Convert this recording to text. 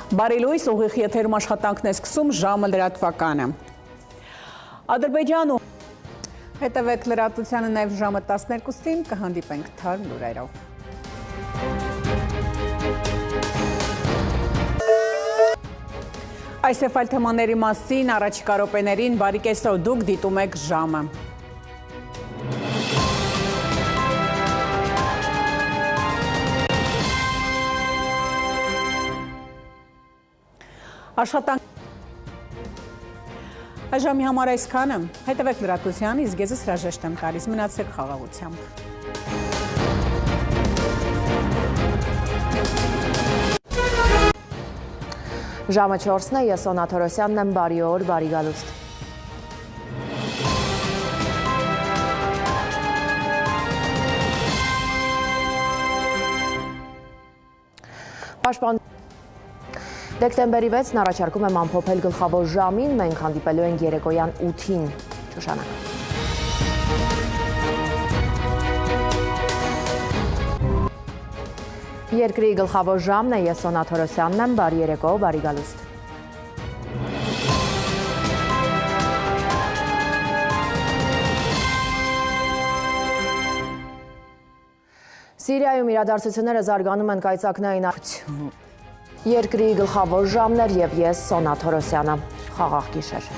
Բարելույս ուղիղ եթերում աշխատանքն է սկսում ժամը լրատվականը։ Ադրբեջանում հետևեք լրատվությանը նաև ժամը 12-ին կհանդիպենք թարմ լուրերով։ Այս եւ այլ թեմաների մասին առաջիկա րոպեներին բարի կեսօր, դուք դիտում եք ժամը։ Այժմի համար այսքանը, հետևեք լրատվության, իսկ ես հրաժեշտ եմ տալիս, մնացեք խաղաղությամբ։ Ժամը 4-ն է, ես Օնա Թորոսյանն եմ, բարի օր, բարի գալուստ։ Պաշտպան Դեկտեմբերի 6-ն առաջարկում եմ ամփոփել գլխավոր ժամին, մենք հանդիպելու ենք երեկոյան 8-ին, Շուշանակ։ Երկրի գլխավոր ժամն է, ես Օնա Թորոսյանն եմ, բարի երեկո, բարի գալուստ։ Սիրիայում իրադարձությունները զարգանում են կայծակնային Երկրի գլխավոր ժամներ և ես Օնա Թորոսյանը, խաղաղ գիշեր։